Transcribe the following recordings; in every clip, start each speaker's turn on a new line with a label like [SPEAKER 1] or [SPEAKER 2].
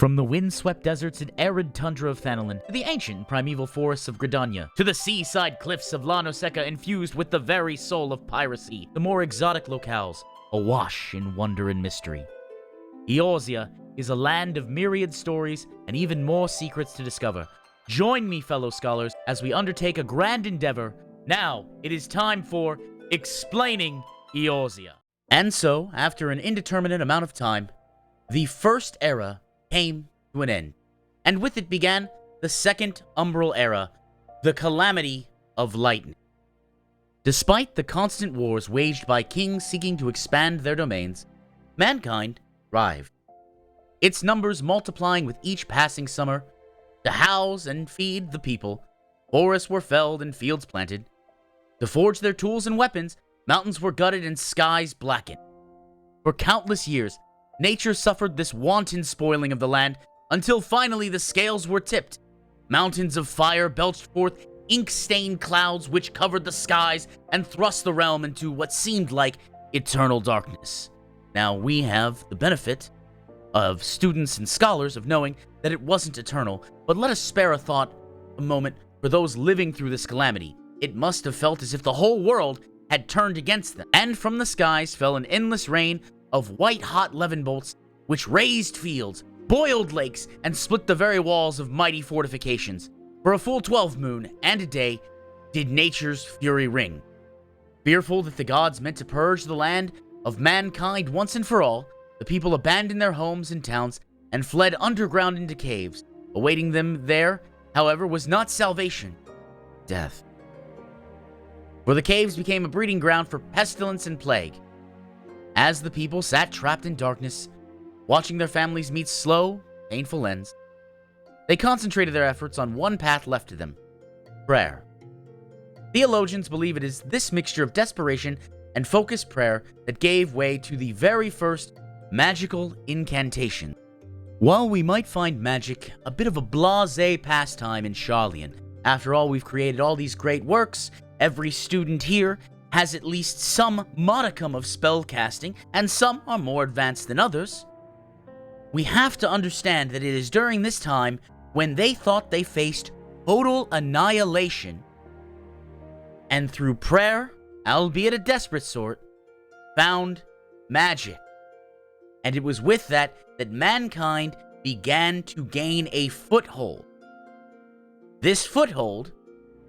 [SPEAKER 1] From the wind-swept deserts and arid tundra of Thanalan, to the ancient primeval forests of Gridania, to the seaside cliffs of Lano Seca infused with the very soul of piracy, the more exotic locales, awash in wonder and mystery. Eorzea is a land of myriad stories and even more secrets to discover. Join me, fellow scholars, as we undertake a grand endeavor. Now, it is time for Explaining Eorzea. And so, after an indeterminate amount of time, the First Era came to an end, and with it began the Second Umbral Era, the Calamity of Lightning. Despite the constant wars waged by kings seeking to expand their domains, mankind thrived, its numbers multiplying with each passing summer. To house and feed the people, forests were felled and fields planted. To forge their tools and weapons, mountains were gutted and skies blackened. For countless years, nature suffered this wanton spoiling of the land until finally the scales were tipped. Mountains of fire belched forth ink-stained clouds which covered the skies and thrust the realm into what seemed like eternal darkness. Now, we have the benefit of students and scholars of knowing that it wasn't eternal, but let us spare a moment for those living through this calamity. It must have felt as if the whole world had turned against them, and from the skies fell an endless rain of white-hot levin bolts, which razed fields, boiled lakes, and split the very walls of mighty fortifications. For a full 12 moon and a day did nature's fury ring. Fearful that the gods meant to purge the land of mankind once and for all, the people abandoned their homes and towns and fled underground into caves. Awaiting them there, however, was not salvation, death. For the caves became a breeding ground for pestilence and plague. As the people sat trapped in darkness, watching their families meet slow, painful ends, they concentrated their efforts on one path left to them: prayer. Theologians believe it is this mixture of desperation and focused prayer that gave way to the very first magical incantation. While we might find magic a bit of a blasé pastime in Sharlayan, after all, we've created all these great works, every student here has at least some modicum of spell casting, and some are more advanced than others. We have to understand that it is during this time when they thought they faced total annihilation, and through prayer, albeit a desperate sort, found magic. And it was with that mankind began to gain a foothold. This foothold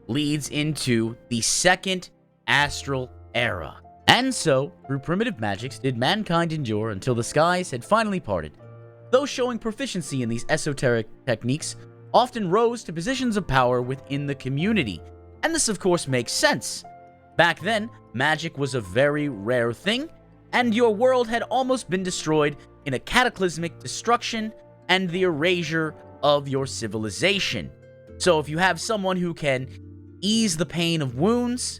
[SPEAKER 1] leads into the Second Astral Era. And so, through primitive magics, did mankind endure until the skies had finally parted. Those showing proficiency in these esoteric techniques often rose to positions of power within the community. And this, of course, makes sense. Back then, magic was a very rare thing, and your world had almost been destroyed in a cataclysmic destruction and the erasure of your civilization. So if you have someone who can ease the pain of wounds,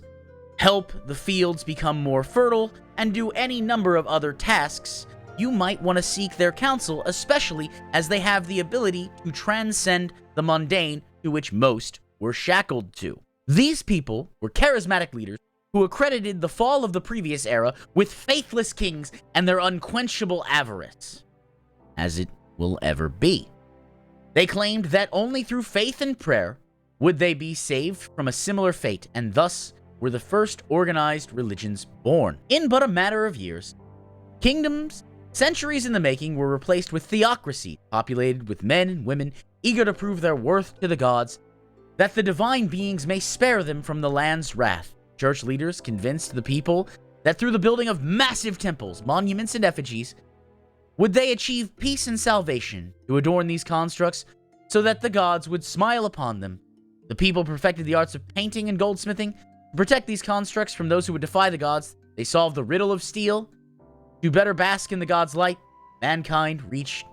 [SPEAKER 1] help the fields become more fertile, and do any number of other tasks, you might want to seek their counsel, especially as they have the ability to transcend the mundane to which most were shackled to. These people were charismatic leaders who accredited the fall of the previous era with faithless kings and their unquenchable avarice, as it will ever be. They claimed that only through faith and prayer would they be saved from a similar fate, and thus were the first organized religions born. In but a matter of years, kingdoms, centuries in the making, were replaced with theocracy, populated with men and women eager to prove their worth to the gods, that the divine beings may spare them from the land's wrath. Church leaders convinced the people that through the building of massive temples, monuments, and effigies, would they achieve peace and salvation. To adorn these constructs so that the gods would smile upon them, the people perfected the arts of painting and goldsmithing. To protect these constructs from those who would defy the gods, they solved the riddle of steel. To better bask in the gods' light, mankind reached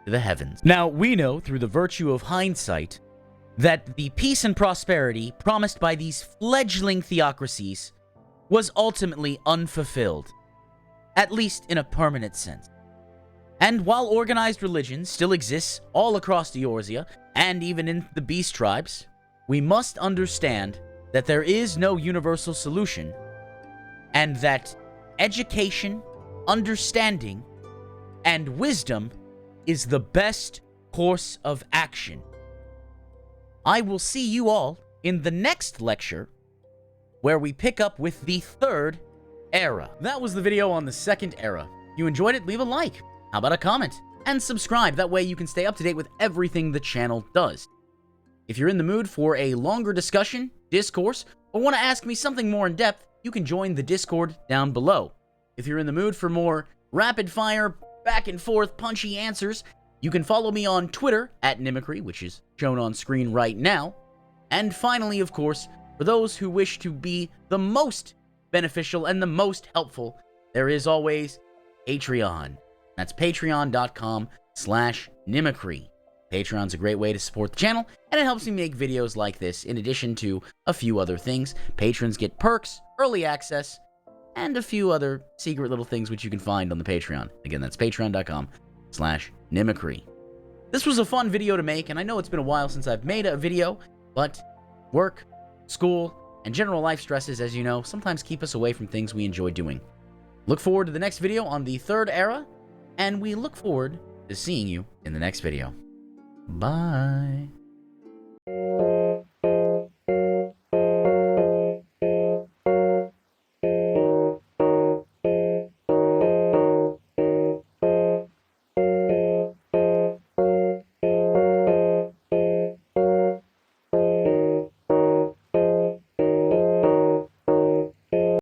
[SPEAKER 1] to the heavens. Now, we know through the virtue of hindsight that the peace and prosperity promised by these fledgling theocracies was ultimately unfulfilled, at least in a permanent sense. And while organized religion still exists all across Eorzea, and even in the beast tribes, we must understand that there is no universal solution, and that education, understanding, and wisdom is the best course of action. I will see you all in the next lecture, where we pick up with the third era. That was the video on the second era. If you enjoyed it, leave a like. How about a comment? And subscribe. That way you can stay up to date with everything the channel does. If you're in the mood for a longer discussion, discourse, or want to ask me something more in depth, you can join the Discord down below. If you're in the mood for more rapid-fire, back-and-forth, punchy answers, you can follow me on Twitter at Nimicry, which is shown on screen right now. And finally, of course, for those who wish to be the most beneficial and the most helpful, there is always Patreon. That's patreon.com/Nimicry. Patreon's a great way to support the channel, and it helps me make videos like this, in addition to a few other things. Patrons get perks, early access, and a few other secret little things which you can find on the Patreon. Again, that's patreon.com/Nimicry. This was a fun video to make, and I know it's been a while since I've made a video, but work, school, and general life stresses, as you know, sometimes keep us away from things we enjoy doing. Look forward to the next video on the third era, and we look forward to seeing you in the next video. Bye.